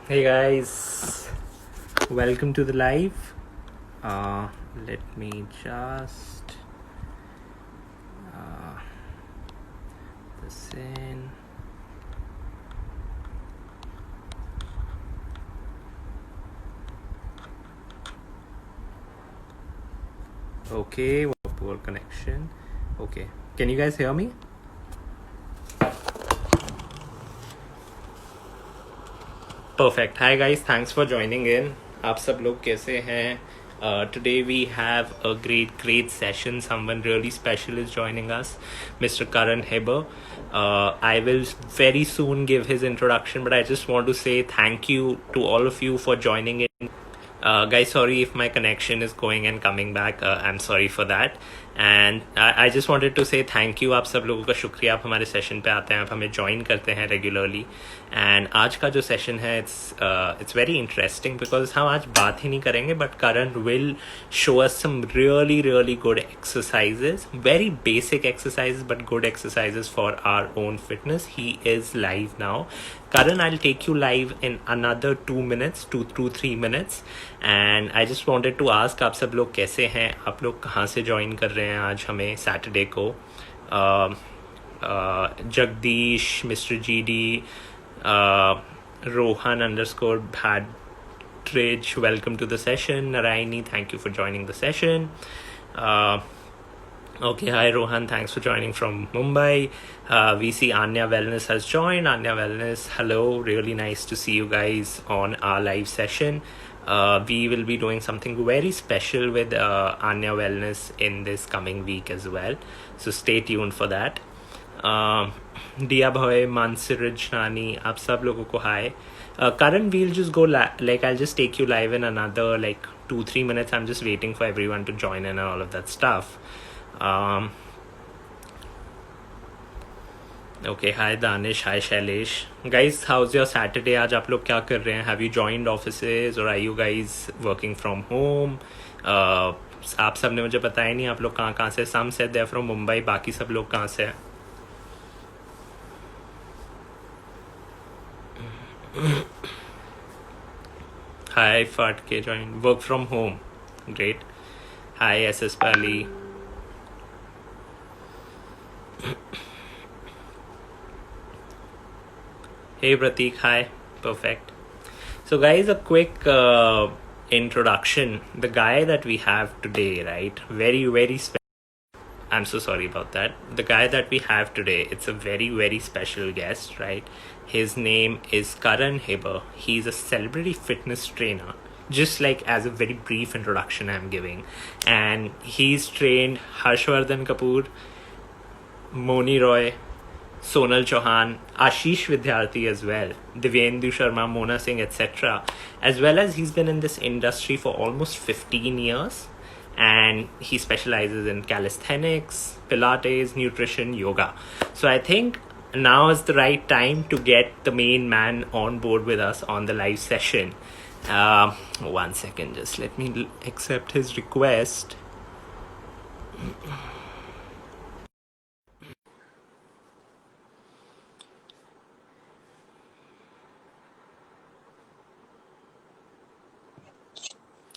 Hey guys, welcome to the live. Let me just this in. Okay, poor connection. Okay, can you guys hear me? Perfect. Hi guys, thanks for joining in. आप सब लोग कैसे हैं? Today we have a great session. Someone really special is joining us, Mr. Karan Heber. I will very soon give his introduction, but I just want to say thank you to all of you for joining in. Guys, sorry if my connection is going and coming back. I'm sorry for that. And I just wanted to say thank you. आप सब लोगों का शुक्रिया, आप हमारे session पे आते हैं, आप हमें ज्वाइन करते हैं रेगुलरली. एंड आज का जो सेशन है इट्स वेरी इंटरेस्टिंग बिकॉज हम आज बात ही नहीं करेंगे but Karan will show us some really good exercises, very basic exercises but good exercises for our own fitness. He is live now. Karan, I'll take you live in another 2 minutes, 2 to 3 minutes. And I just wanted to ask आप सब लोग कैसे हैं, आप लोग कहाँ से join कर रहे हैं आज हमें सैटरडे को. Jagdish, mister GD, Rohan _ Bhadridge, welcome to the session. Narayani, thank you for joining the session. Okay, hi Rohan, thanks for joining from Mumbai. We see Anya Wellness has joined. Anya Wellness, hello, really nice to see you guys on our live session. We will be doing something very special with Anya Wellness in this coming week as well. So stay tuned for that. Dia Bhoy, Mansur Rajnani, आप सब लोगों को hi. Karan, we'll just go I'll just take you live in another 2-3 minutes. I'm just waiting for everyone to join in and all of that stuff. Okay, hi Danish, hi Shailesh. Guys, how's your Saturday? आज आप लोग क्या कर रहे हैं? Have you joined offices or are you guys working from home? आप सब ने मुझे बताया नहीं आप लोग कहाँ से. Some said they're from Mumbai, बाकी सब लोग कहाँ से हैं? Hi Fatke, join. Work from home. Great. Hi SS Pali. Hey Pratik, hi. Perfect. So guys, a quick introduction. The guy that we have today, right? Very special. I'm so sorry about that. The guy that we have today, it's a very special guest, right? His name is Karan Heber. He's a celebrity fitness trainer. Just as a very brief introduction I'm giving. And he's trained Harshvardhan Kapoor, Moni Roy, Sonal Chauhan, Ashish Vidyarthi as well, Divyendu Sharma, Mona Singh, etc. As well as he's been in this industry for almost 15 years. And he specializes in calisthenics, Pilates, nutrition, yoga. So I think now is the right time to get the main man on board with us on the live session. 1 second, just let me accept his request.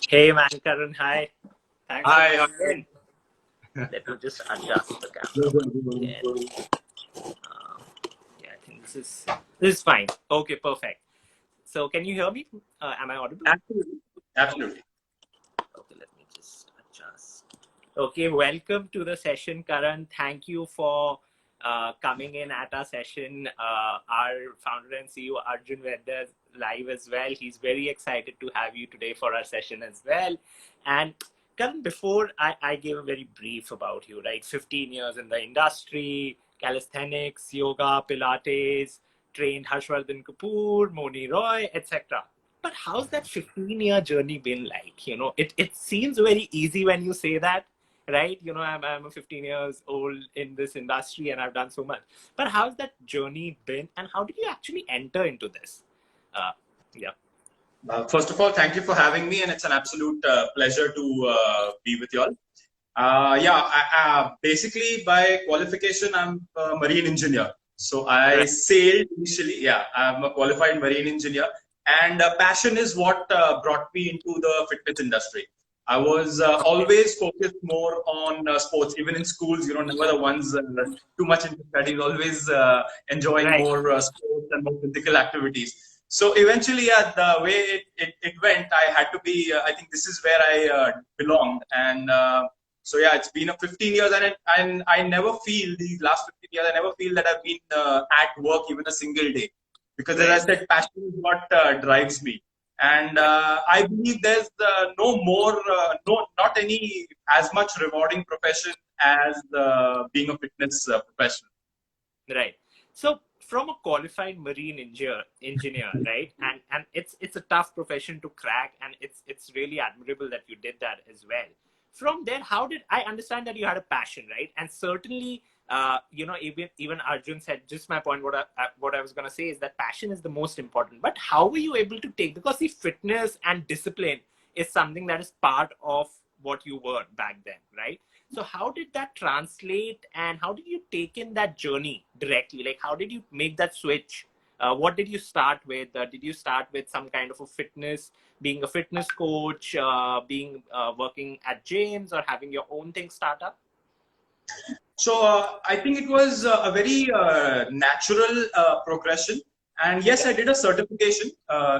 Hey man, Karan, hi. Thanks Hi. Let me just adjust the camera. Yeah, I think this is fine. Okay, perfect. So can you hear me? Am I audible? Absolutely. Okay, let me just adjust. Okay, welcome to the session, Karan. Thank you for coming in at our session. Our founder and CEO Arjun Vedda is live as well. He's very excited to have you today for our session as well. And Karan, before I gave a very brief about you, right? 15 years in the industry, calisthenics, yoga, Pilates, trained Harshvardhan Kapoor, Moni Roy, etc. But how's that 15-year journey been like? It seems very easy when you say that, right? I'm 15 years old in this industry and I've done so much. But how's that journey been and how did you actually enter into this? Yeah. First of all, thank you for having me, and it's an absolute pleasure to be with you all. Basically, by qualification, I'm a marine engineer. So I sailed initially. Yeah, I'm a qualified marine engineer. And passion is what brought me into the fitness industry. I was always focused more on sports, even in schools, never the ones too much into studies, always enjoying Right. more sports and more physical activities. So eventually, the way it went, I had to be, I think this is where I belonged. And so, yeah, it's been a 15 years, and I never feel, these last 15 years, I never feel that I've been at work even a single day. Because as I said, passion is what drives me. And I believe there's not any as much rewarding profession as being a fitness professional. Right. So from a qualified marine engineer, right? And it's a tough profession to crack, and it's really admirable that you did that as well. From there, how did I understand that you had a passion, right? And certainly, even Arjun said, just my point. What I was gonna say is that passion is the most important. But how were you able to take, because the fitness and discipline is something that is part of what you were back then, right? So how did that translate, and how did you take in that journey directly? Like, how did you make that switch? What did you start with? Did you start with some kind of a fitness, being a fitness coach, being working at gyms, or having your own thing start up? So I think it was a very natural progression. And yes, I did a certification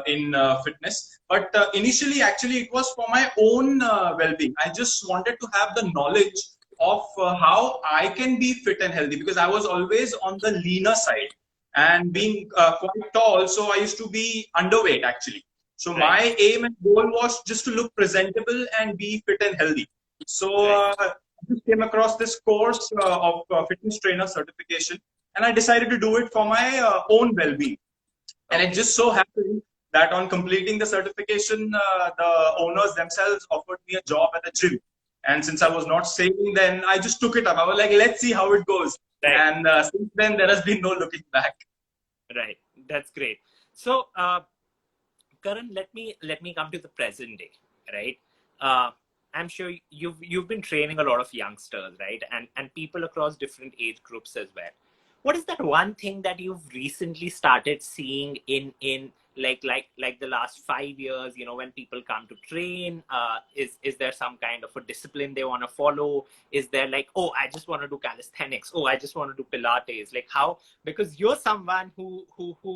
in fitness, but initially, actually, it was for my own well-being. I just wanted to have the knowledge of how I can be fit and healthy, because I was always on the leaner side, and being quite tall, so I used to be underweight actually. So my aim and goal was just to look presentable and be fit and healthy. So I just came across this course of fitness trainer certification, and I decided to do it for my own well-being. And it just so happened that on completing the certification, the owners themselves offered me a job at the gym. And since I was not saving, then I just took it up. I was like, let's see how it goes. Right. And since then, there has been no looking back. Right. That's great. So, Karan, let me come to the present day, right? I'm sure you've been training a lot of youngsters, right? And people across different age groups as well. What is that one thing that you've recently started seeing in like the last 5 years, when people come to train? Is there some kind of a discipline they want to follow? Is there like, oh, I just want to do calisthenics, oh, I just want to do Pilates? Like, how, because you're someone who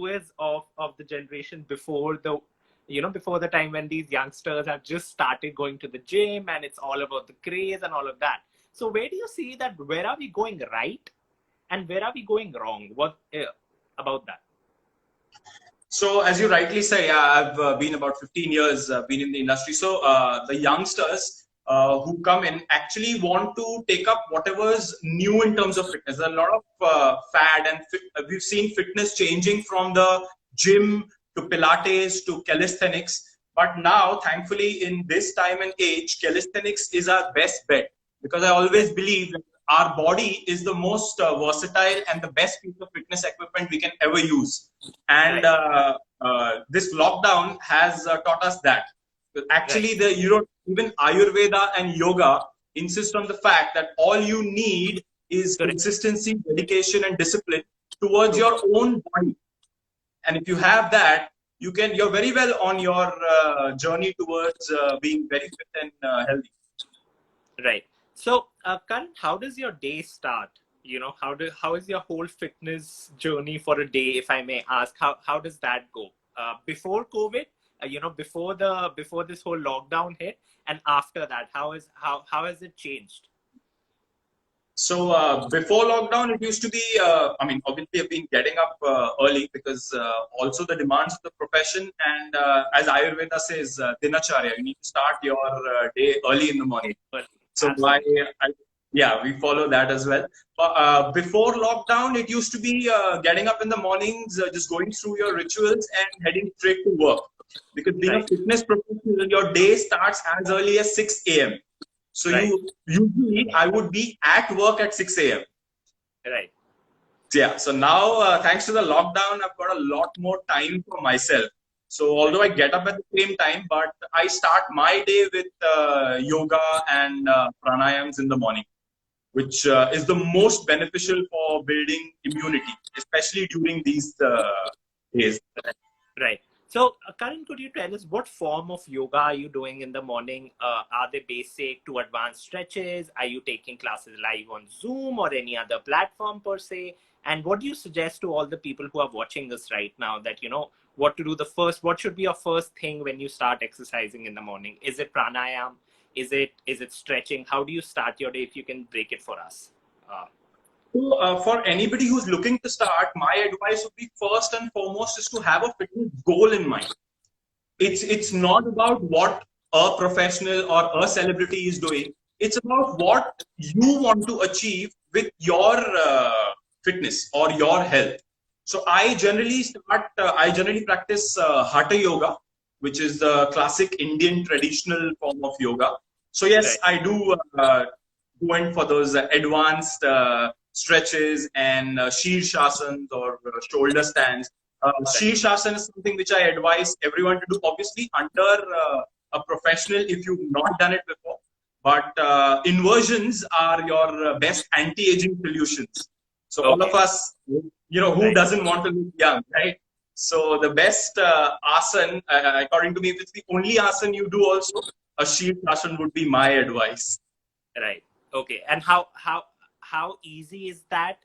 is of the generation before the time when these youngsters have just started going to the gym, and it's all about the craze and all of that. So where do you see that? Where are we going right, and where are we going wrong? What about that? So as you rightly say, I've been about 15 years been in the industry. So the youngsters who come in actually want to take up whatever's new in terms of fitness. There's a lot of fad, and we've seen fitness changing from the gym to Pilates to calisthenics. But now, thankfully, in this time and age, calisthenics is our best bet, because I always believe that our body is the most versatile and the best piece of fitness equipment we can ever use. And this lockdown has taught us that. Actually, even Ayurveda and yoga insist on the fact that all you need is consistency, dedication, and discipline towards your own body. And if you have that, you're very well on your journey towards being very fit and healthy. Right. So, Karan, how does your day start? How is your whole fitness journey for a day, if I may ask? How does that go? Before COVID, before this whole lockdown hit, and after that, how has it changed? So before lockdown, it used to be, obviously I've been getting up early, because also the demands of the profession, and as Ayurveda says, dinacharya, you need to start your day early in the morning. So we follow that as well. But before lockdown, it used to be getting up in the mornings, just going through your rituals and heading straight to work. Because being a fitness professional, your day starts as early as 6 a.m. So usually I would be at work at 6 a.m. Right. Yeah. So now, thanks to the lockdown, I've got a lot more time for myself. So although I get up at the same time, but I start my day with yoga and pranayams in the morning, which is the most beneficial for building immunity, especially during these days. Right. So, Karan, could you tell us what form of yoga are you doing in the morning? Are they basic to advanced stretches? Are you taking classes live on Zoom or any other platform per se? And what do you suggest to all the people who are watching us right now that, what to do what should be your first thing when you start exercising in the morning? Is it pranayam? Is it stretching? How do you start your day if you can break it for us? Uh, So, for anybody who's looking to start, my advice would be first and foremost is to have a fitness goal in mind. It's not about what a professional or a celebrity is doing. It's about what you want to achieve with your fitness or your health. So I generally practice hatha yoga, which is the classic Indian traditional form of yoga. So yes, right, I do go in for those advanced stretches and shirshasans or shoulder stands. right, Shirshasana is something which I advise everyone to do, obviously under a professional if you've not done it before. But inversions are your best anti-aging solutions. So all of okay, us, who right. doesn't want to look young, right? So the best asan, according to me, if it's the only asan you do also, a Shirshasana would be my advice. Right. Okay. And how easy is that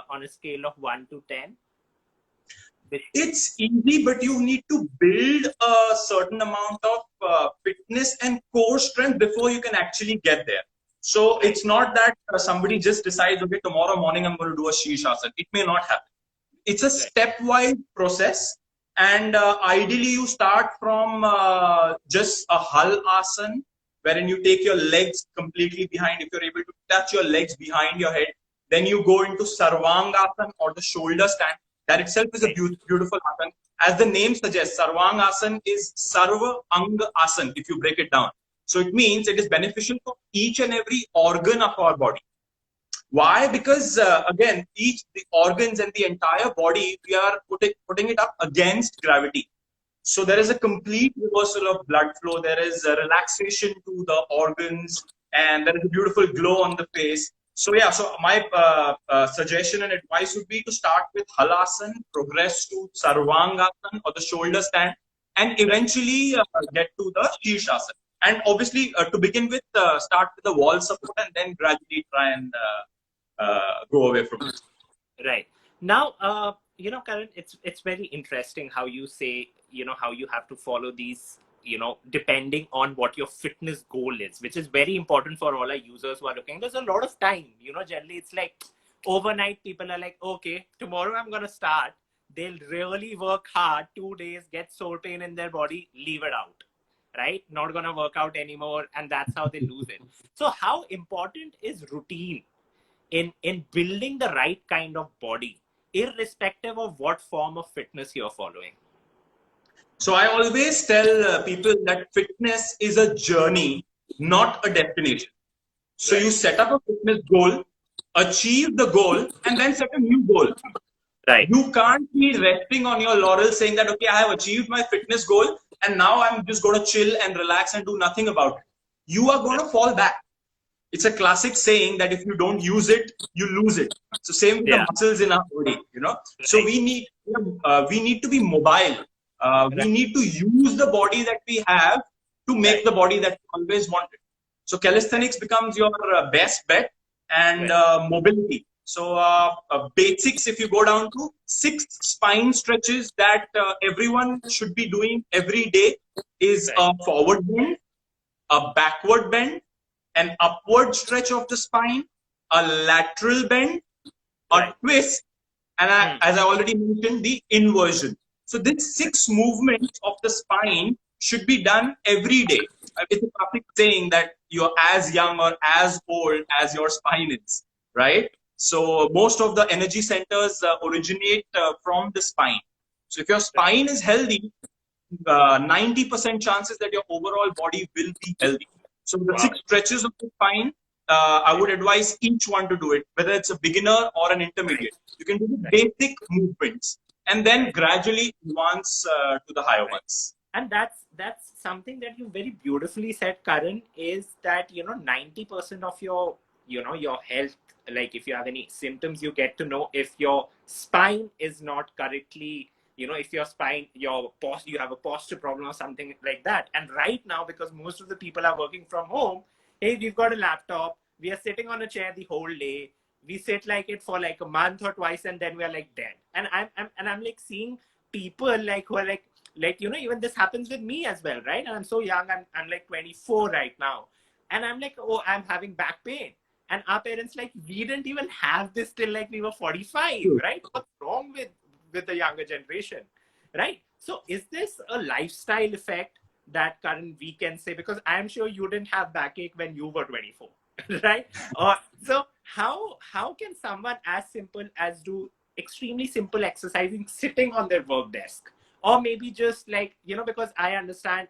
on a scale of 1 to 10? It's easy, but you need to build a certain amount of fitness and core strength before you can actually get there. So Right. it's not that somebody just decides, okay, tomorrow morning I'm going to do a Shirshasana. It may not happen. It's a Right. stepwise process. And ideally, you start from just a Hal Asana, wherein you take your legs completely behind. If you're able to touch your legs behind your head, then you go into Sarvangasana or the shoulder stand. That itself is a Right. beautiful asana. As the name suggests, Sarvangasana is Sarva Anga Asana, if you break it down. So it means it is beneficial for each and every organ of our body. Why? Because again, the organs and the entire body, we are putting it up against gravity. So there is a complete reversal of blood flow. There is a relaxation to the organs, and there is a beautiful glow on the face. So yeah, so my suggestion and advice would be to start with Halasana, progress to Sarvangasana or the shoulder stand, and Right. eventually get to the Shirshasana. And obviously, to begin with, start with the wall support, and then gradually try and go away from it. Right. Now, Karan, it's very interesting how you say, how you have to follow these, depending on what your fitness goal is, which is very important for all our users who are looking. There's a lot of time, generally it's like overnight people are like, okay, tomorrow I'm gonna start. They'll really work hard, 2 days, get sore pain in their body, leave it out. Right? Not gonna work out anymore, and that's how they lose it. So, how important is routine in building the right kind of body, irrespective of what form of fitness you're following? So I always tell people that fitness is a journey, not a destination. So you Right. set up a fitness goal, achieve the goal, and then set a new goal. Right. You can't be resting on your laurels saying that, okay, I have achieved my fitness goal and now I'm just going to chill and relax and do nothing about it. You are going to fall back. It's a classic saying that if you don't use it, you lose it. So same with the Yeah. muscles in our body. So Right. we need to be mobile. We Right. need to use the body that we have to make Right. the body that we always wanted. So calisthenics becomes your best bet, and Right. mobility. So basics, if you go down to 6 spine stretches that everyone should be doing every day, is Right. a forward bend, a backward bend, an upward stretch of the spine, a lateral bend, a Right. twist, and Hmm. as I already mentioned, the inversion. So these 6 movements of the spine should be done every day. It's a classic saying that you're as young or as old as your spine is, right? So most of the energy centers originate from the spine. So if your spine is healthy, 90% chances that your overall body will be healthy. So the Wow. 6 stretches of the spine, I would advise each one to do it, whether it's a beginner or an intermediate. You can do the Right. basic movements and then Right. gradually advance to the higher Right. ones. And that's something that you very beautifully said, Karan, is that 90% of your health, like if you have any symptoms, you get to know if your spine is not correctly if your spine, you have a posture problem or something like that. And right now, because most of the people are working from home, hey, we've got a laptop, we are sitting on a chair the whole day, we sit like it for like a month or twice, and then we are like dead. And I'm like seeing people like who are like even this happens with me as well, right? And I'm so young, I'm like 24 right now, and I'm like, oh, I'm having back pain. And our parents like, we didn't even have this till like we were 45, right? What's wrong with the younger generation, right? So is this a lifestyle effect that Karan we can say, because I'm sure you didn't have backache when you were 24, right? So how can someone as simple as do extremely simple exercising sitting on their work desk, or maybe just like because I understand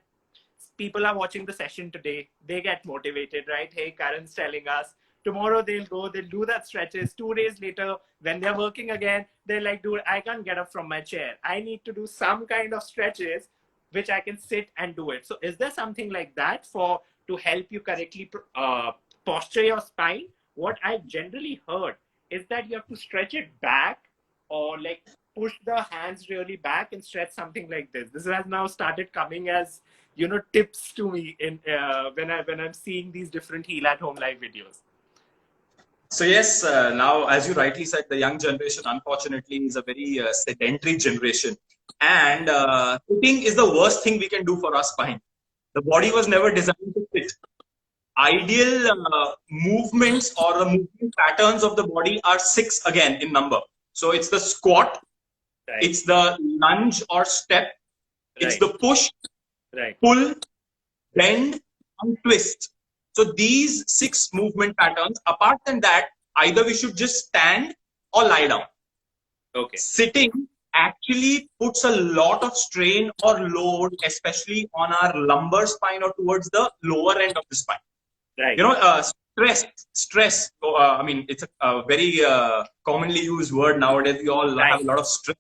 people are watching the session today, they get motivated, right? Hey, Karan's telling us tomorrow they'll do that stretches. 2 days later, when they're working again, they're like, dude, I can't get up from my chair. I need to do some kind of stretches which I can sit and do it. So is there something like that for to help you correctly posture your spine? What I've generally heard is that you have to stretch it back, or like push the hands really back and stretch something like this. This has now started coming as tips to me in when I'm seeing these different heal at home live videos. So yes, now as you rightly said, the young generation unfortunately is a very sedentary generation, and sitting is the worst thing we can do for our spine. The body was never designed to sit. Ideal movements or the movement patterns of the body are 6 again in number. So it's the squat, Right. it's the lunge or step, it's Right. the push, Right. pull, bend, and twist. So these 6 movement patterns. Apart from that, either we should just stand or lie down. Okay. Sitting actually puts a lot of strain or load, especially on our lumbar spine or towards the lower end of the spine. Right. Stress. I mean, it's a very commonly used word nowadays. We all have a lot of stress.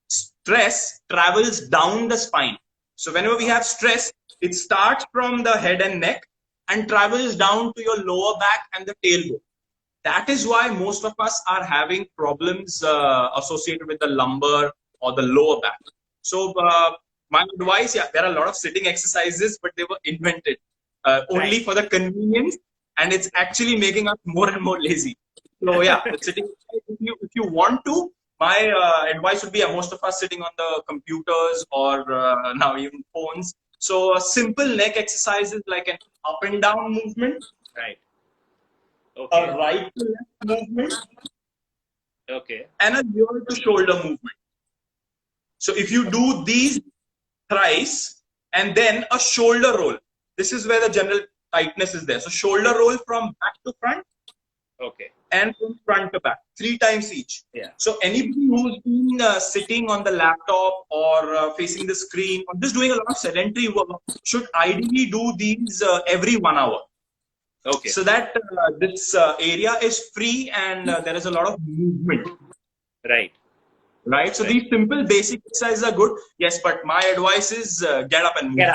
Stress travels down the spine. So whenever we have stress, it starts from the head and neck and travels down to your lower back and the tailbone. That is why most of us are having problems associated with the lumbar or the lower back. So my advice, there are a lot of sitting exercises, but they were invented only for the convenience, and it's actually making us more and more lazy. So yeah, sitting, if you want to, my advice would be most of us sitting on the computers or now even phones. So simple neck exercises like an up and down movement. Right. Okay. A right to left movement. Okay. And a ear to shoulder movement. So if you do these thrice and then a shoulder roll, this is where the general tightness is there. So shoulder roll from back to front. Okay. And from front to back, 3 times each. Yeah. So anybody who's been sitting on the laptop or facing the screen or just doing a lot of sedentary work should ideally do these every 1 hour. Okay. So that this area is free and there is a lot of movement. Right. Right. So these simple basic exercises are good. Yes, but my advice is get up and move.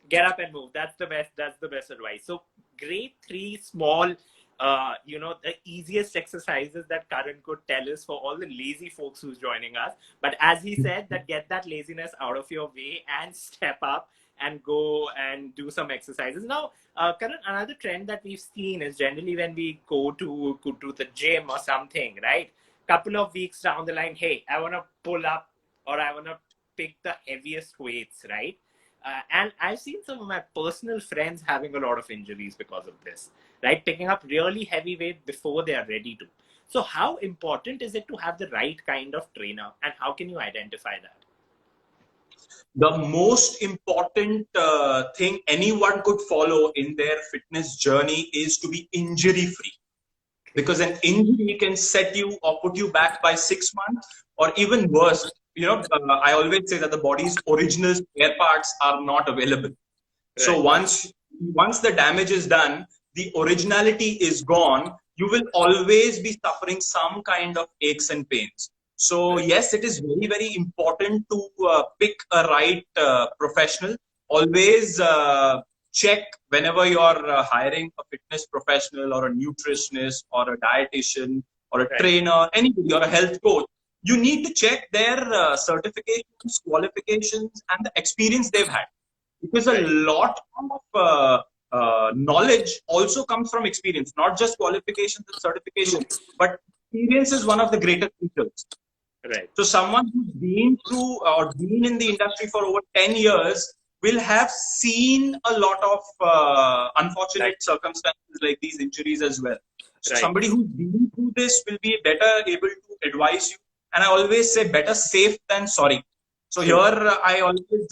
Get up and move. That's the best. That's the best advice. So grade 3 small, the easiest exercises that Karan could tell us for all the lazy folks who's joining us. But as he said, that get that laziness out of your way and step up and go and do some exercises. Now, Karan, another trend that we've seen is generally when we go to the gym or something, right? Couple of weeks down the line, hey, I want to pull up or I want to pick the heaviest weights, right? And I've seen some of my personal friends having a lot of injuries because of this, right? Picking up really heavy weight before they are ready to. So how important is it to have the right kind of trainer, and how can you identify that? The most important thing anyone could follow in their fitness journey is to be injury free. Because an injury can set you or put you back by 6 months, or even worse. I always say that the body's original spare parts are not available. Right. So once the damage is done, the originality is gone. You will always be suffering some kind of aches and pains. So yes, it is very, very important to pick a right professional. Always check whenever you're hiring a fitness professional or a nutritionist or a dietitian or a trainer, anybody, or a health coach. you need to check their certifications, qualifications, and the experience they've had. Because a lot of knowledge also comes from experience, not just qualifications and certifications, but experience is one of the greatest features. Right. So someone who's been through or been in the industry for over 10 years will have seen a lot of unfortunate circumstances like these injuries as well. So somebody who's been through this will be better able to advise you. And I always say better safe than sorry. So here I always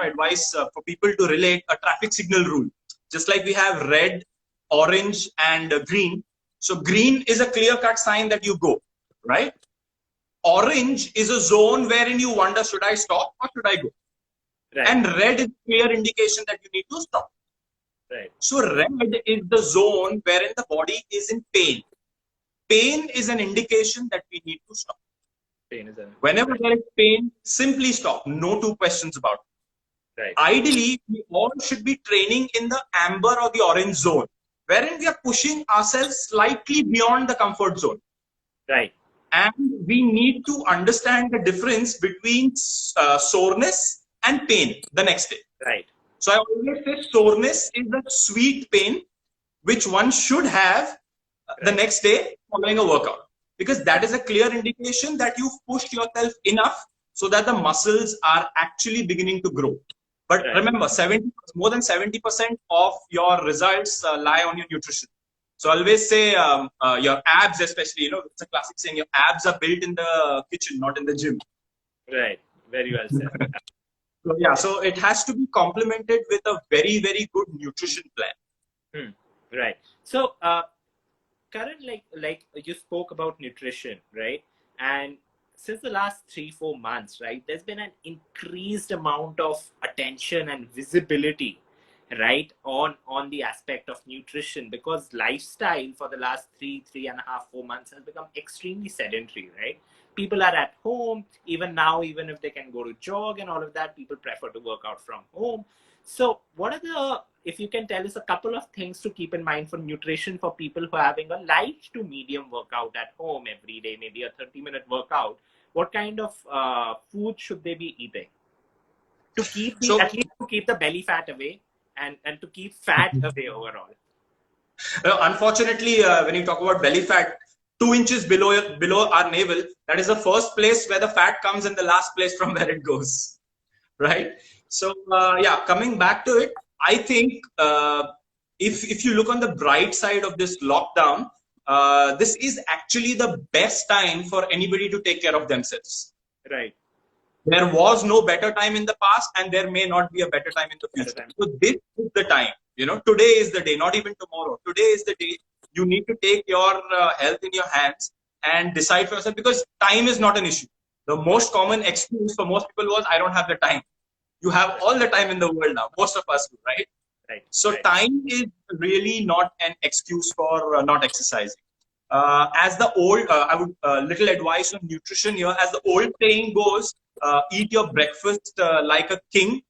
advise for people to relate a traffic signal rule. Just like we have red, orange, and green. So green is a clear-cut sign that you go, right? Orange is a zone wherein you wonder, should I stop or should I go? Right. And red is a clear indication that you need to stop. Right. So red is the zone wherein the body is in pain. Pain is an indication that we need to stop. Whenever there is pain, simply stop. No two questions about it. Right. Ideally, we all should be training in the amber or the orange zone, wherein we are pushing ourselves slightly beyond the comfort zone. Right. And we need to understand the difference between soreness and pain the next day. Right. So I always say soreness is the sweet pain which one should have the next day following a workout. Because that is a clear indication that you've pushed yourself enough so that the muscles are actually beginning to grow. But remember, more than 70% of your results lie on your nutrition. So I always say your abs, especially, it's a classic saying, your abs are built in the kitchen, not in the gym. Right. Very well said. So yeah, so it has to be complemented with a very, very good nutrition plan. Right. So, Karan, like you spoke about nutrition, right? And since the last 3-4 months, right, there's been an increased amount of attention and visibility, right, on the aspect of nutrition, because lifestyle for the last 3.5-4 months has become extremely sedentary, right? People are at home. Even now, even if they can go to jog and all of that, people prefer to work out from home. So if you can tell us a couple of things to keep in mind for nutrition for people who are having a light to medium workout at home every day, maybe a 30-minute workout, what kind of food should they be eating to keep at least to keep the belly fat away and to keep fat away overall? Unfortunately, when you talk about belly fat, 2 inches below our navel, that is the first place where the fat comes and the last place from where it goes, right? So yeah, coming back to it, I think if you look on the bright side of this lockdown, this is actually the best time for anybody to take care of themselves. Right. There was no better time in the past, and there may not be a better time in the future. So this is the time. Today is the day, not even tomorrow. Today is the day. You need to take your health in your hands and decide for yourself, because time is not an issue. The most common excuse for most people was, I don't have the time. You have all the time in the world now. Most of us do, right? Right. So time is really not an excuse for not exercising. As the old, I would little advice on nutrition here. As the old saying goes, eat your breakfast like a king,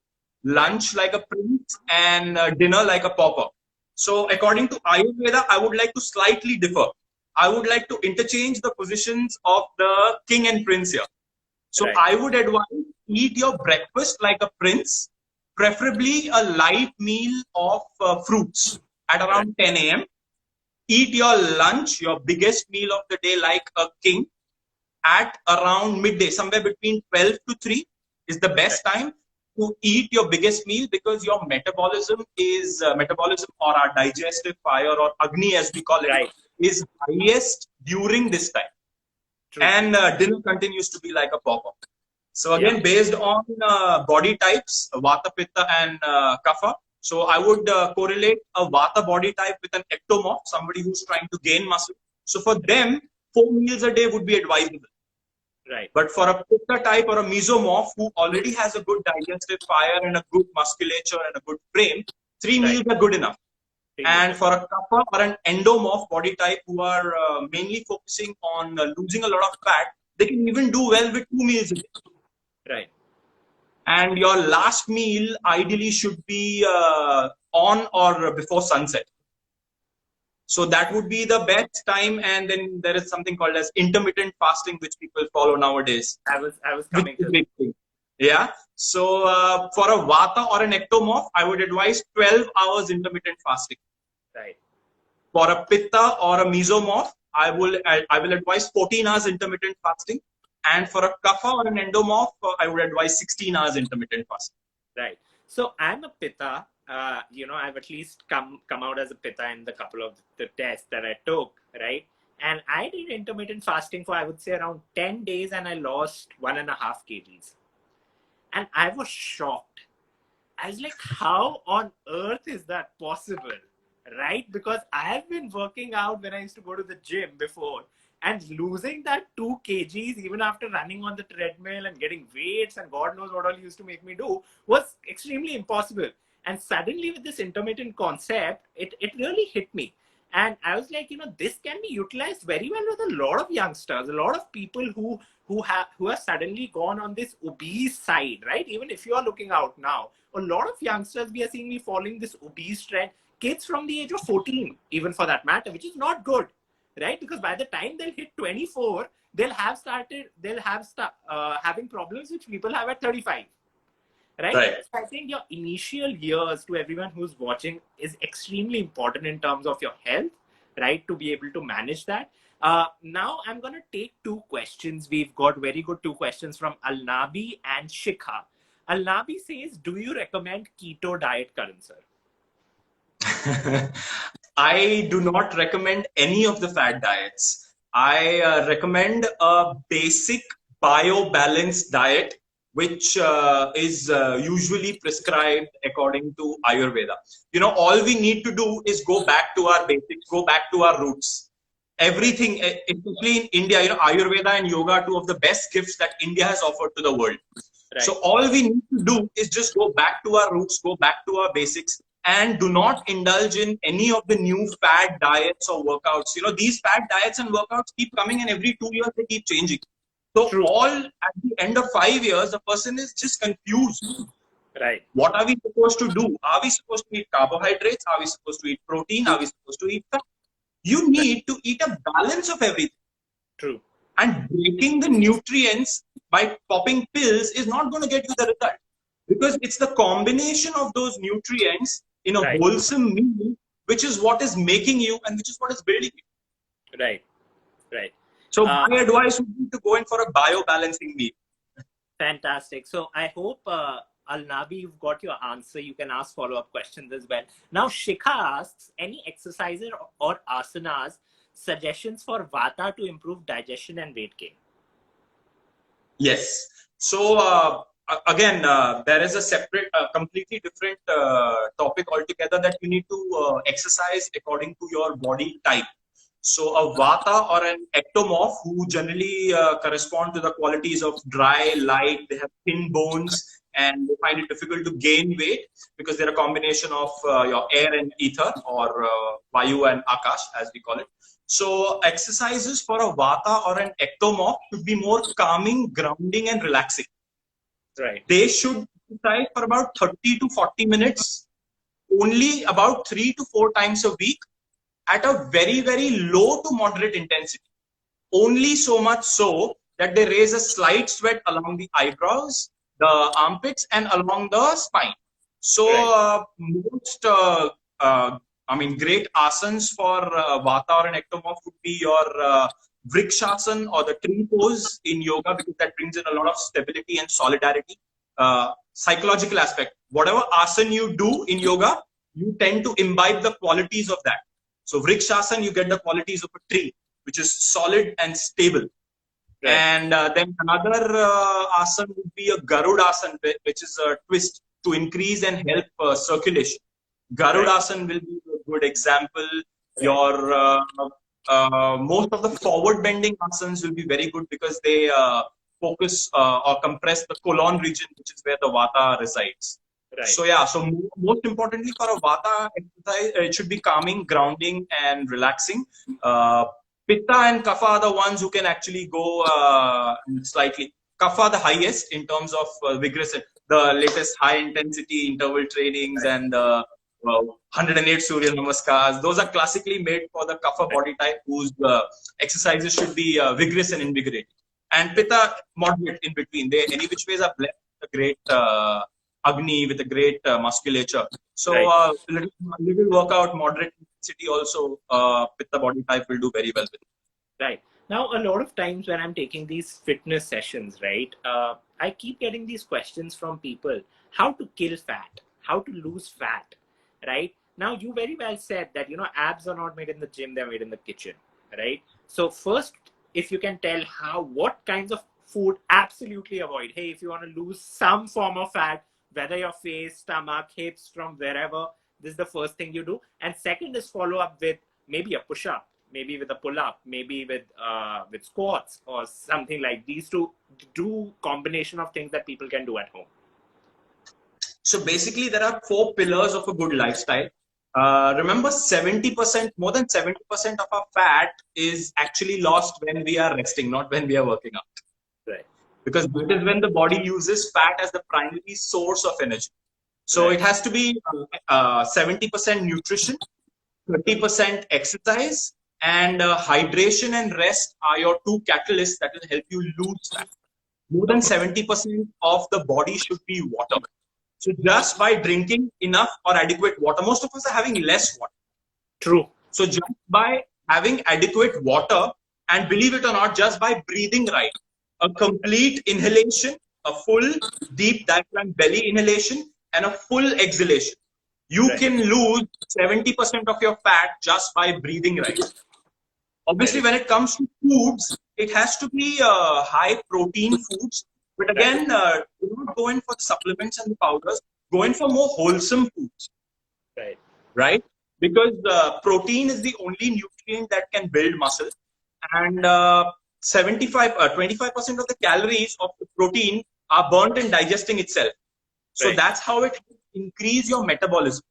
lunch like a prince, and dinner like a pauper. So according to Ayurveda, I would like to slightly differ. I would like to interchange the positions of the king and prince here. So I would advise, eat your breakfast like a prince, preferably a light meal of fruits at around 10 a.m. Eat your lunch, your biggest meal of the day, like a king at around midday, somewhere between 12 to 3 is the best time to eat your biggest meal, because your metabolism or our digestive fire, or Agni as we call it, is highest during this time. True. And dinner continues to be like a pauper. So again, based on body types, Vata, Pitta, and Kapha. So I would correlate a Vata body type with an ectomorph, somebody who's trying to gain muscle. So for them, 4 meals a day would be advisable. Right. But for a Pitta type or a mesomorph who already has a good digestive fire and a good musculature and a good frame, 3 meals are good enough. And for a Kapha or an endomorph body type who are mainly focusing on losing a lot of fat, they can even do well with 2 meals a day. Right. And your last meal ideally should be on or before sunset. So that would be the best time. And then there is something called as intermittent fasting, which people follow nowadays, I was which coming is to a big thing. Yeah. So for a vata or an ectomorph, I would advise 12 hours intermittent fasting. right, For a pitta or a mesomorph, I will advise 14 hours intermittent fasting. And for a kapha or an endomorph, I would advise 16 hours intermittent fasting. right. So I'm a pitta. I've at least come out as a pitta in the couple of the tests that I took, right? And I did intermittent fasting for, I would say, around 10 days, and I lost 1.5 kgs. And I was shocked. I was like, how on earth is that possible? Right? Because I have been working out when I used to go to the gym before, and losing that 2 kgs, even after running on the treadmill and getting weights and God knows what all used to make me do, was extremely impossible. And suddenly, with this intermittent concept, it really hit me. And I was like, this can be utilized very well with a lot of youngsters, a lot of people who have suddenly gone on this obese side, right? Even if you are looking out now, a lot of youngsters we are seeing me following this obese trend, kids from the age of 14, even for that matter, which is not good, right? Because by the time they'll hit 24, they'll have having problems which people have at 35, right? Right. So I think your initial years, to everyone who's watching, is extremely important in terms of your health, right? To be able to manage that. Now I'm going to take 2 questions. We've got very good 2 questions from Alnabi and Shikha. Alnabi says, do you recommend keto diet, Karan sir? I do not recommend any of the fad diets. I recommend a basic bio-balanced diet, which is usually prescribed according to Ayurveda. All we need to do is go back to our basics, go back to our roots. Everything, especially in India, Ayurveda and yoga are two of the best gifts that India has offered to the world. Right. So all we need to do is just go back to our roots, go back to our basics, and do not indulge in any of the new fad diets or workouts. These fad diets and workouts keep coming, and every 2 years they keep changing. So True. all at the end of 5 years, the person is just confused. Right. What are we supposed to do? Are we supposed to eat carbohydrates? Are we supposed to eat protein? Are we supposed to eat fat? You need to eat a balance of everything. True. And breaking the nutrients by popping pills is not going to get you the result, because it's the combination of those nutrients in a Right. wholesome meal which is what is making you and which is what is building you. Right. Right. So my advice would be to go in for a bio-balancing meal. Fantastic. So I hope, Alnabi, you've got your answer. You can ask follow-up questions as well. Now, Shikha asks, any exercises or asanas, suggestions for Vata to improve digestion and weight gain? Yes. So again, there is a separate, completely different topic altogether, that you need to exercise according to your body type. So a Vata or an ectomorph, who generally correspond to the qualities of dry, light, they have thin bones, and they find it difficult to gain weight because they're a combination of your air and ether, or Vayu and Akash, as we call it. So exercises for a Vata or an ectomorph should be more calming, grounding, and relaxing. Right. They should exercise for about 30 to 40 minutes, only about 3 to 4 times a week, at a very, very low to moderate intensity. Only so much so that they raise a slight sweat along the eyebrows, the armpits, and along the spine. So most, great asanas for Vata or an ectomorph would be your Vrikshasana or the tree pose in yoga, because that brings in a lot of stability and solidarity. Psychological aspect. Whatever asana you do in yoga, you tend to imbibe the qualities of that. So Vrikshasana, you get the qualities of a tree, which is solid and stable. Right. And then another asana would be a Garudasana, which is a twist to increase and help circulation. Garudasana will be a good example. Your most of the forward bending asanas will be very good, because they focus or compress the colon region, which is where the Vata resides. Right. So yeah, so most importantly for a Vata exercise, it should be calming, grounding, and relaxing. Pitta and Kapha are the ones who can actually go slightly. Kapha the highest in terms of vigorous, the latest high intensity interval trainings and 108 Surya Namaskars. Those are classically made for the Kapha body type whose exercises should be vigorous and invigorating. And Pitta, moderate in between. They any which ways are blessed with a great Agni, with a great musculature. So little workout, moderate intensity also, Pitta body type will do very well with it. Right. Now, a lot of times when I'm taking these fitness sessions, right, I keep getting these questions from people: how to kill fat, how to lose fat, right? Now, you very well said that, abs are not made in the gym, they're made in the kitchen, right? So first, if you can tell what kinds of food absolutely avoid. Hey, if you want to lose some form of fat, whether your face, stomach, hips, from wherever, this is the first thing you do. And second is follow up with maybe a push-up, maybe with a pull-up, maybe with squats or something like these to do combination of things that people can do at home. So basically, there are 4 pillars of a good lifestyle. Remember, 70%, more than 70% of our fat is actually lost when we are resting, not when we are working out. Right. Because that is when the body uses fat as the primary source of energy. So it has to be 70% nutrition, 30% exercise, and hydration and rest are your 2 catalysts that will help you lose fat. More than 70% of the body should be water. So just by drinking enough or adequate water, most of us are having less water. True. So just by having adequate water, and believe it or not, just by breathing right, a complete inhalation, a full deep diaphragm belly inhalation, and a full exhalation, you can lose 70% of your fat just by breathing right. Obviously, when it comes to foods, it has to be high protein foods. But again, do not go in for the supplements and the powders. Go in for more wholesome foods. Right? Because protein is the only nutrient that can build muscle. And 25% of the calories of the protein are burnt in digesting itself. So that's how it increases your metabolism.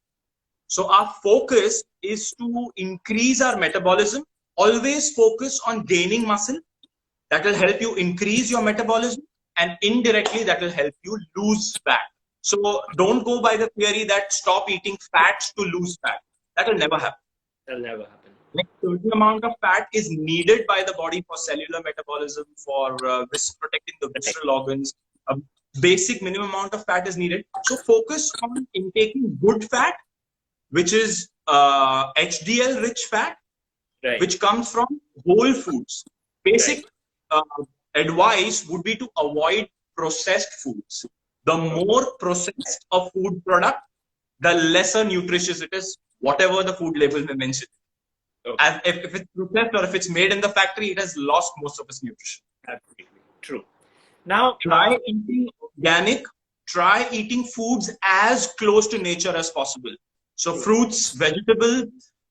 So our focus is to increase our metabolism. Always focus on gaining muscle. That will help you increase your metabolism. And indirectly, that will help you lose fat. So don't go by the theory that stop eating fats to lose fat. That will never happen. That'll never happen. Like certain amount of fat is needed by the body for cellular metabolism, for protecting the visceral organs. A basic minimum amount of fat is needed. So focus on intaking good fat, which is HDL rich fat, which comes from whole foods. Basic advice would be to avoid processed foods. The more processed a food product, the lesser nutritious it is, whatever the food label may mention. As if it's processed or if it's made in the factory, it has lost most of its nutrition. Absolutely true. Now, try eating organic. Try eating foods as close to nature as possible. So fruits, vegetables,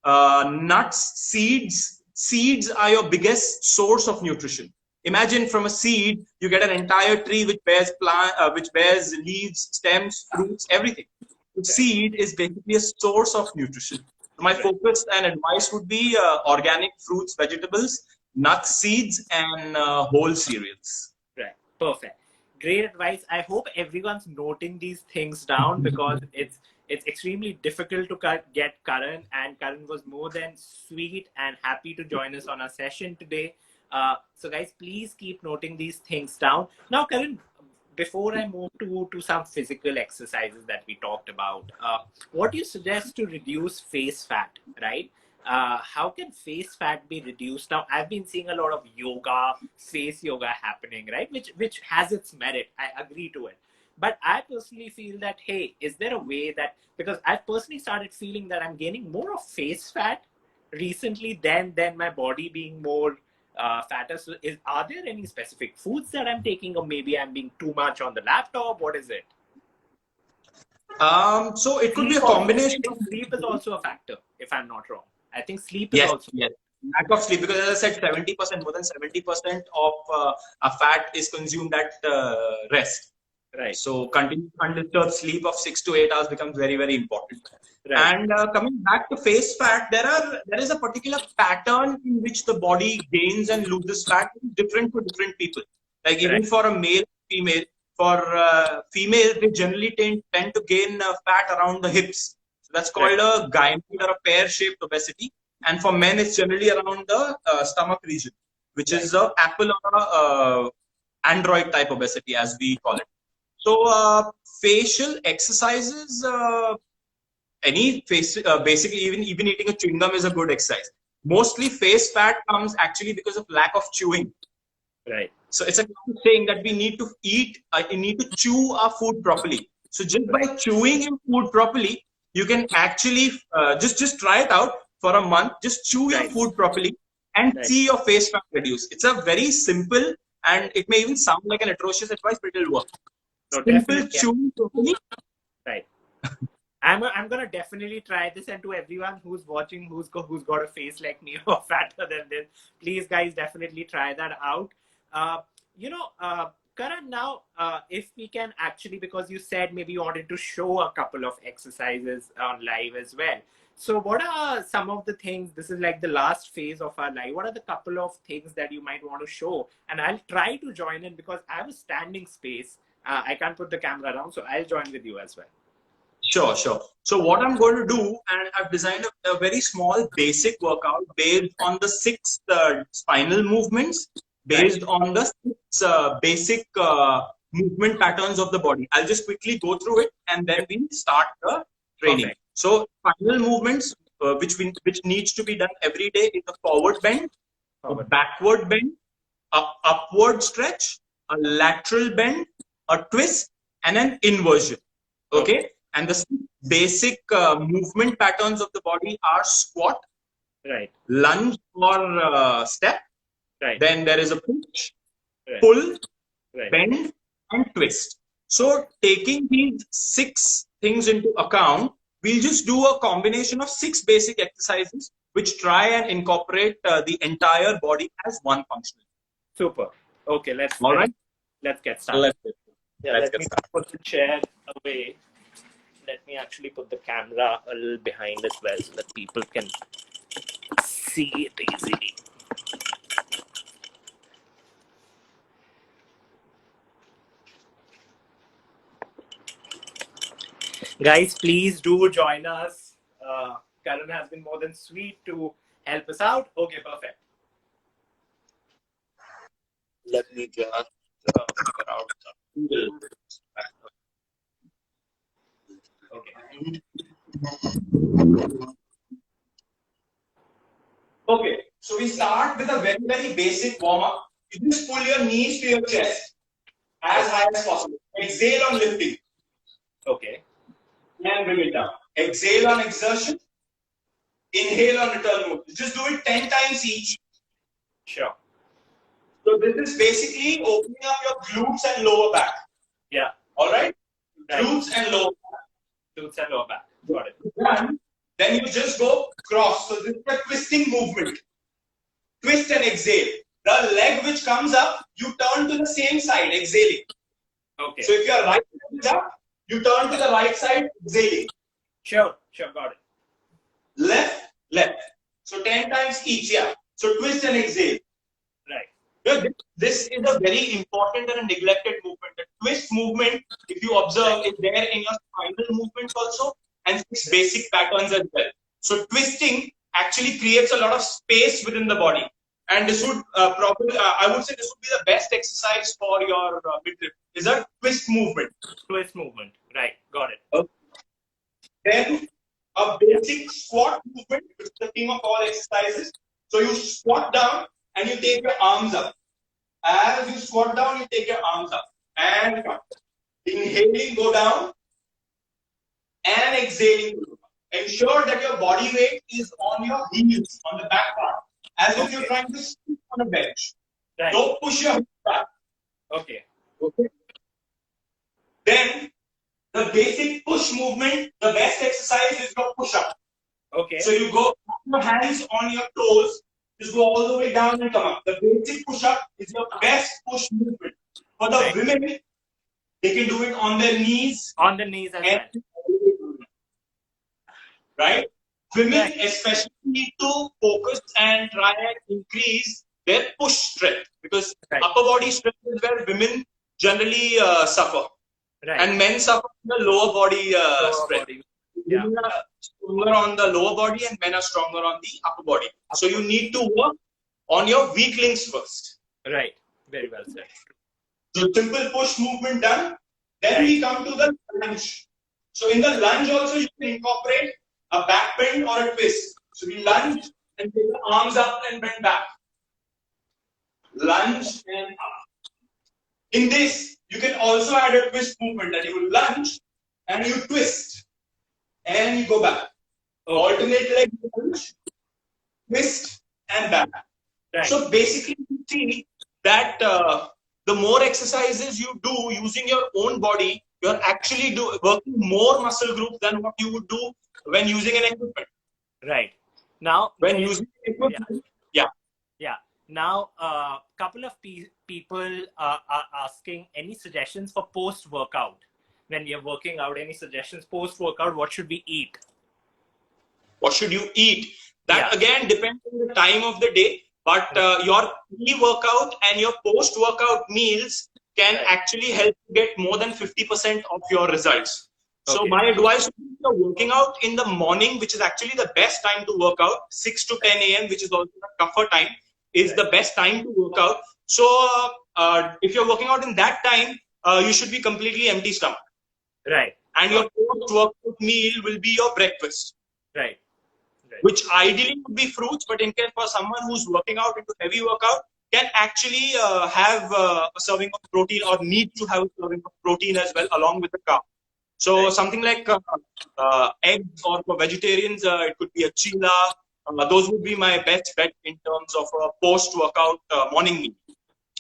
nuts, seeds. Seeds are your biggest source of nutrition. Imagine from a seed, you get an entire tree which bears leaves, stems, fruits, everything. The seed is basically a source of nutrition. So my focus and advice would be organic fruits, vegetables, nuts, seeds, and whole cereals. Right. Perfect. Great advice. I hope everyone's noting these things down because it's extremely difficult to get Karan, and Karan was more than sweet and happy to join us on our session today. So guys, please keep noting these things down. Now, Karan, before I move to some physical exercises that we talked about, what do you suggest to reduce face fat, right? How can face fat be reduced? Now, I've been seeing a lot of yoga, face yoga happening, right? Which has its merit. I agree to it. But I personally feel that, hey, is there a way that, because I've personally started feeling that I'm gaining more of face fat recently than my body being more fatter. So are there any specific foods that I'm taking, or maybe I'm being too much on the laptop? What is it? So it could be a combination. Sleep is also a factor, if I'm not wrong. I think sleep is also. Yes. Lack of sleep, because as I said, 70%, more than 70% of our fat is consumed at rest. Right. So continuous undisturbed sleep of 6 to 8 hours becomes very, very important. Right. And coming back to face fat, there is a particular pattern in which the body gains and loses fat, different for different people. Like even for a male, female. For female, they generally tend to gain fat around the hips. That's called a gynoid or a pear-shaped obesity. And for men, it's generally around the stomach region, which is a apple or a android type obesity, as we call it. So facial exercises, any face, basically even eating a chewing gum is a good exercise. Mostly face fat comes actually because of lack of chewing. Right. So it's a saying that we need to eat, we need to chew our food properly. So just by chewing your food properly, you can actually just try it out for a month. Just chew your food properly and see your face fat reduce. It's a very simple, and it may even sound like an atrocious advice, but it'll work. No, Simple chewing properly. Right. I'm gonna definitely try this, and to everyone who's watching, who's got a face like me or fatter than this, please guys definitely try that out. Karan, now if we can actually, because you said maybe you wanted to show a couple of exercises on live as well. So what are some of the things, this is like the last phase of our live, what are the couple of things that you might want to show? And I'll try to join in because I have a standing space. I can't put the camera down, so I'll join with you as well. Sure. So what I'm going to do, and I've designed a very small basic workout based on the 6 spinal movements, based on the 6 basic movement patterns of the body. I'll just quickly go through it, and then we start the training. Perfect. So spinal movements, which needs to be done every day, is a forward bend, a backward bend, a upward stretch, a lateral bend, a twist, and an inversion. Okay. And the basic movement patterns of the body are squat, lunge or step. Then there is a push, pull, bend, and twist. So taking these 6 things into account, we'll just do a combination of 6 basic exercises which try and incorporate the entire body as one function. Super. Okay, let's get started. Let me put the chair away. Let me actually put the camera a little behind as well so that people can see it easily. Guys, please do join us. Karan has been more than sweet to help us out. Okay, perfect. Let me just figure out the Okay, so we start with a very, very basic warm-up. You just pull your knees to your chest as high as possible. Exhale on lifting. Okay. And bring it down. Exhale on exertion. Inhale on return movement. Just do it 10 times each. Sure. So this is basically opening up your glutes and lower back. Yeah. All right? Glutes and lower back. Glutes and lower back. Got it. Then you just go cross. So this is a twisting movement. Twist and exhale. The leg which comes up, you turn to the same side, exhaling. Okay. So if your right leg is up, you turn to the right side, exhaling. Sure, got it. Left. So 10 times each, yeah. So twist and exhale. Right. This is a very important and a neglected movement. The twist movement, if you observe, is there in your spinal movements also, and 6 basic patterns as well. So twisting actually creates a lot of space within the body. And this would probably, I would say this would be the best exercise for your midriff. Is a twist movement. Twist movement. Right. Got it. Okay. Then a basic squat movement, which is the king of all exercises. So you squat down and you take your arms up. As you squat down, you take your arms up and come. Inhaling, go down, and exhaling. Ensure that your body weight is on your heels, on the back part, as if you're trying to sit on a bench. Right. Don't push your hips back. Okay. Then the basic push movement, the best exercise is your push-up. Okay. So you go, your hands on your toes, just go all the way down and come up. The basic push-up is your best push movement. For the women, they can do it on their knees. On the knees as well. Right? Women especially need to focus and try and increase their push strength, because upper body strength is where women generally suffer. And men suffer from the lower body strength. Yeah. stronger on the lower body and men are stronger on the upper body. So you need to work on your weak links first. Right. Very well said. So simple push movement done. Then we come to the lunge. So in the lunge also you can incorporate a back bend or a twist. So we lunge and take the arms up and bend back. Lunge and up. In this, you can also add a twist movement that you lunge and you twist and you go back. Okay. Alternate leg lunge, twist and back. Right. So basically, you see that the more exercises you do using your own body, you're actually working more muscle groups than what you would do when using an equipment. Right. Now, When using equipment, yeah. Now, a couple of people are asking any suggestions for post-workout. When you're working out, any suggestions post-workout? What should we eat? What should you eat? That again depends on the time of the day. But your pre-workout and your post-workout meals can actually help you get more than 50% of your results. Okay. So my advice would be you're working out in the morning, which is actually the best time to work out. 6 to 10 a.m., which is also a tougher time, is the best time to work out. So if you're working out in that time, you should be completely empty stomach. Right. And your post-workout meal will be your breakfast. Right. Which ideally would be fruits, but in case for someone who's working out into heavy workout, can actually have a serving of protein or need to have a serving of protein as well along with the carb. So something like eggs, or for vegetarians, it could be a chila. Those would be my best bet in terms of a post-workout morning meal.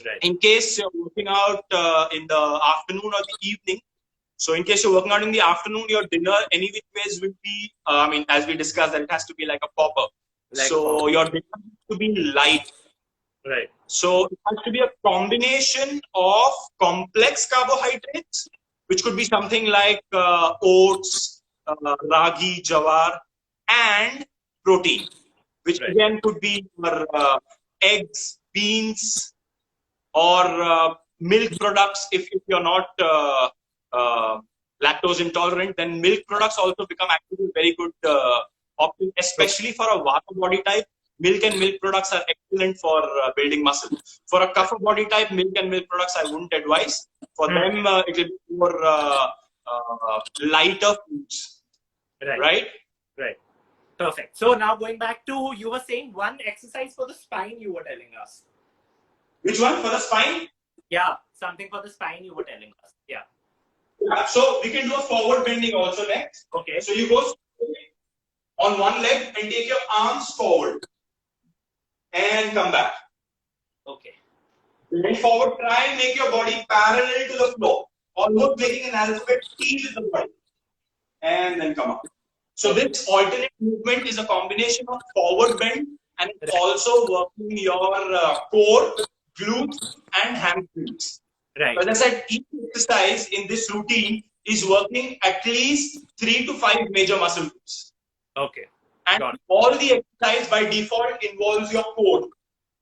Right. In case you're working out in the afternoon or the evening, so in case you're working out in the afternoon, your dinner any which ways will be, as we discussed, that it has to be like a popper. So your dinner has to be light. Right. So it has to be a combination of complex carbohydrates, which could be something like oats, ragi, jawar, and protein, which again could be eggs, beans, or milk products. If you're not lactose intolerant, then milk products also become actually a very good option, especially for a vata body type. Milk and milk products are excellent for building muscle. For a kapha body type, milk and milk products I wouldn't advise. For them, it will be more lighter foods. Right? Perfect. So now going back to, you were saying one exercise for the spine you were telling us. Which one? For the spine? Yeah, something for the spine you were telling us. Yeah. So we can do a forward bending also next. Okay. So you go on one leg and take your arms forward and come back. Okay. Bend forward, try and make your body parallel to the floor, almost making an alphabet T with the body, and then come up. So this alternate movement is a combination of forward bend, and it's also working your core, glutes, and hamstrings. Right. As I said, each exercise in this routine is working at least 3 to 5 major muscle groups. Okay. And all the exercise by default involves your core.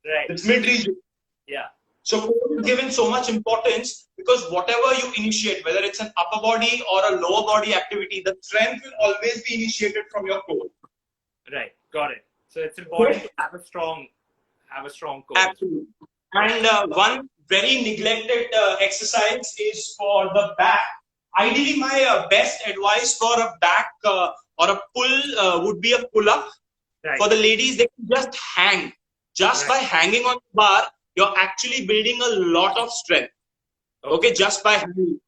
Right. It's mid-region. Yeah. So core is given so much importance because whatever you initiate, whether it's an upper body or a lower body activity, the strength will always be initiated from your core. Right. Got it. So it's important to have a strong core. Absolutely. And one very neglected exercise is for the back. Ideally, my best advice for a back or a pull would be a pull-up. Right. For the ladies, they can just hang. Just by hanging on the bar, you're actually building a lot of strength. Okay, just by hanging.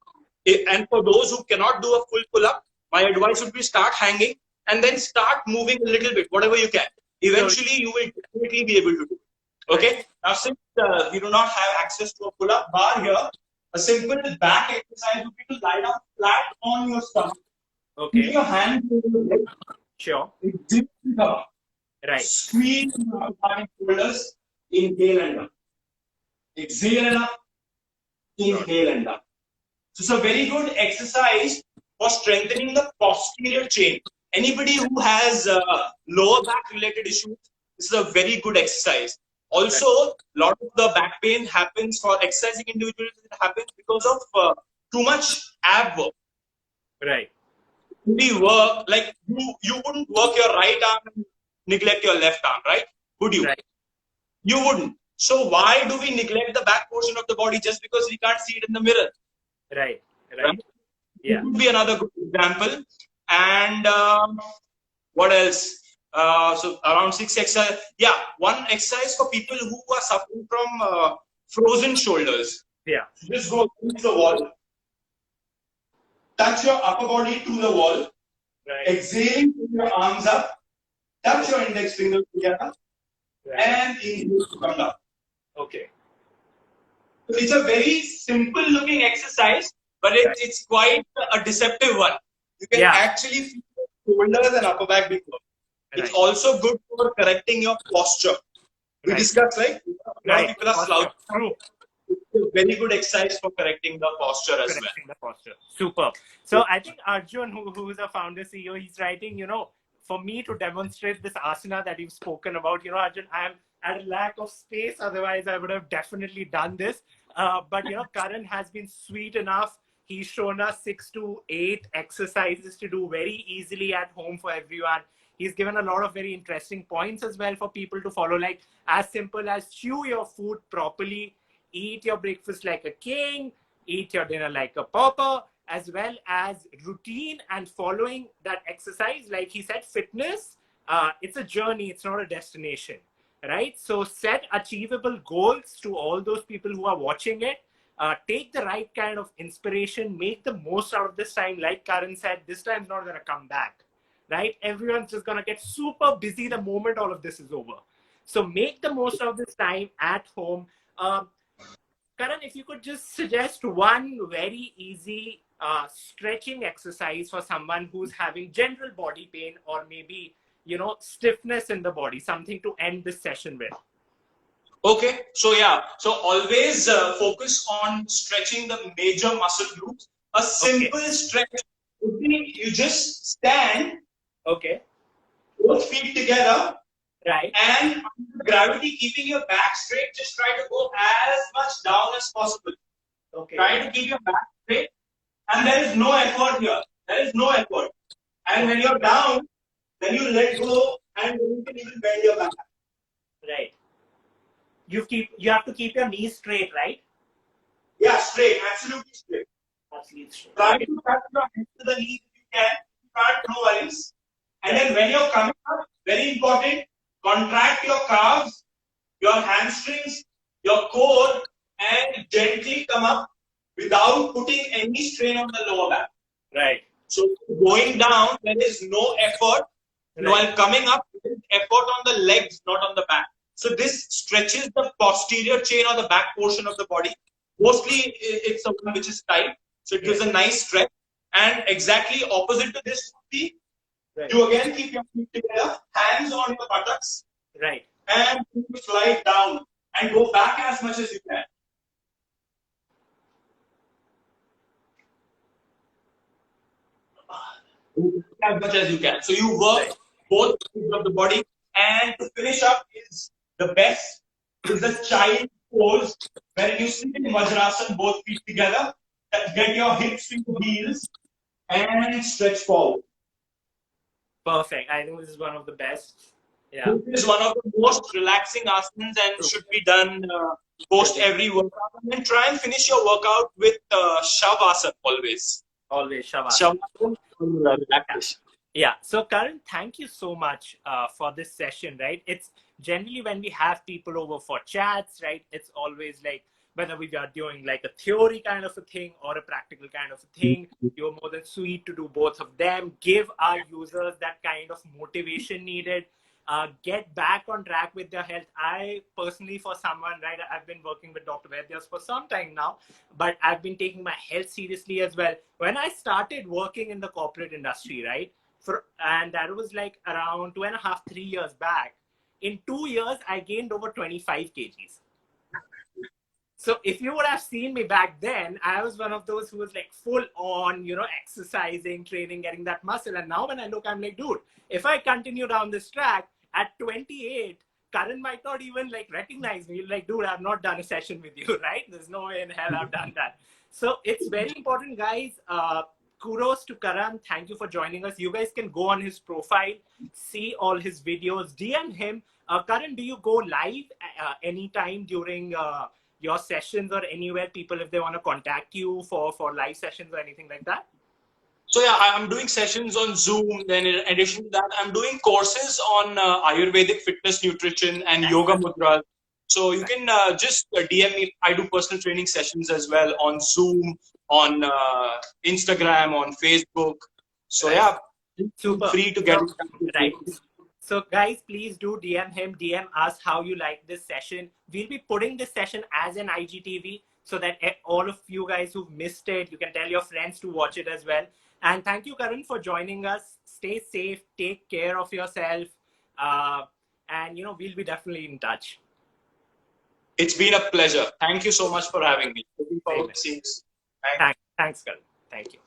And for those who cannot do a full pull-up, my advice would be start hanging and then start moving a little bit, whatever you can. Eventually, you will definitely be able to do it. Okay? Now, since we do not have access to a pull-up bar here, a simple back exercise would be to lie down flat on your stomach. Okay. Keep your hands in your leg. Sure. Right. Squeeze your shoulders. Inhale and up. Exhale and up. Inhale and up. So it's a very good exercise for strengthening the posterior chain. Anybody who has lower back related issues, this is a very good exercise. Also, a lot of the back pain happens for exercising individuals. It happens because of too much ab work. Right. only work, like you wouldn't work your right arm and neglect your left arm, right? Would you? Right. You wouldn't. So why do we neglect the back portion of the body just because we can't see it in the mirror? Right. Right? Right. This Yeah. would be another good example. And what else? So around 6 exercise. Yeah, one exercise for people who are suffering from frozen shoulders. Yeah. Just go against the wall, touch your upper body to the wall, Right. exhaling, put your arms up, touch your index fingers together, Right. and inhale to come down. Okay. So it's a very simple looking exercise, but it's quite a deceptive one. You can Yeah. actually feel your shoulders and upper back being worked. It's Right. also good for correcting your posture. We Right. discussed, right? A lot of Right. people are Posture. slouching. True. It's a very good exercise for correcting the posture as well. Correcting the posture. Super. So I think Arjun, who's a founder CEO, he's writing, for me to demonstrate this asana that you've spoken about, Arjun, I'm at a lack of space. Otherwise, I would have definitely done this. But, Karan has been sweet enough. He's shown us 6 to 8 exercises to do very easily at home for everyone. He's given a lot of very interesting points as well for people to follow, like as simple as chew your food properly, eat your breakfast like a king, eat your dinner like a pauper, as well as routine and following that exercise. Like he said, fitness, it's a journey, it's not a destination, right? So set achievable goals to all those people who are watching it. Take the right kind of inspiration, make the most out of this time. Like Karan said, this time's not going to come back, right? Everyone's just going to get super busy the moment all of this is over. So make the most of this time at home. Karan, if you could just suggest one very easy stretching exercise for someone who's having general body pain or maybe, stiffness in the body, something to end this session with. Okay, so yeah, so always focus on stretching the major muscle groups. A simple stretch would be you just stand, Okay. both feet together, Right. and gravity keeping your back straight. Just try to go as much down as possible. Okay. Try to keep your back straight, and there is no effort here. There is no effort. And when you're down, then you let go, and you can even bend your back. Right. You have to keep your knees straight, right? Yeah, straight, absolutely straight. Absolutely straight. Try Okay. to touch your hands to the knees if you can. If you can't, no worries. And then when you're coming up, very important, contract your calves, your hamstrings, your core, and gently come up without putting any strain on the lower back. Right. So going down, there is no effort. Right. While coming up, there is effort on the legs, not on the back. So this stretches the posterior chain or the back portion of the body. Mostly it's the one which is tight. So it gives a nice stretch. And exactly opposite to this would be, you again keep your feet together, hands on your buttocks, Right. and you slide down and go back as much as you can. As much as you can. So you work both sides of the body. And to finish up is the best is the child pose, where you sit in Vajrasana, both feet together, get your hips to your heels, and stretch forward. Perfect. I think this is one of the best. Yeah. This is one of the most relaxing asanas and should be done post every workout. And then try and finish your workout with Shavasana always. Always Shavasana. Relaxation. Yeah. So, Karan, thank you so much for this session, right? It's generally when we have people over for chats, right? It's always like whether we are doing like a theory kind of a thing or a practical kind of a thing. You're more than sweet to do both of them. Give our users that kind of motivation needed. Get back on track with their health. I personally, for someone, right, I've been working with Dr. Vaidyas for some time now, but I've been taking my health seriously as well. When I started working in the corporate industry, right, and that was like around 2.5, 3 years back. In 2 years, I gained over 25 kgs. So if you would have seen me back then, I was one of those who was like full on, exercising, training, getting that muscle. And now when I look, I'm like, dude, if I continue down this track at 28, Karan might not even like recognize me. Like, dude, I've not done a session with you, right? There's no way in hell I've done that. So it's very important, guys. kudos to Karan. Thank you for joining us. You guys can go on his profile, see all his videos, DM him. Karan, do you go live anytime during your sessions or anywhere people, if they want to contact you for live sessions or anything like that? So yeah, I'm doing sessions on Zoom. Then in addition to that, I'm doing courses on Ayurvedic fitness, nutrition, and yoga mudras. So you can just DM me. I do personal training sessions as well on Zoom, on Instagram, on Facebook. So yeah, feel Super. free to get in So, touch with right. me. So guys, please do DM him, DM us how you like this session. We'll be putting this session as an IGTV so that all of you guys who've missed it, you can tell your friends to watch it as well. And thank you, Karan, for joining us. Stay safe, take care of yourself. And we'll be definitely in touch. It's been a pleasure. Thank you so much for having me. Looking forward to seeing you. Thanks, Karan. Thank you.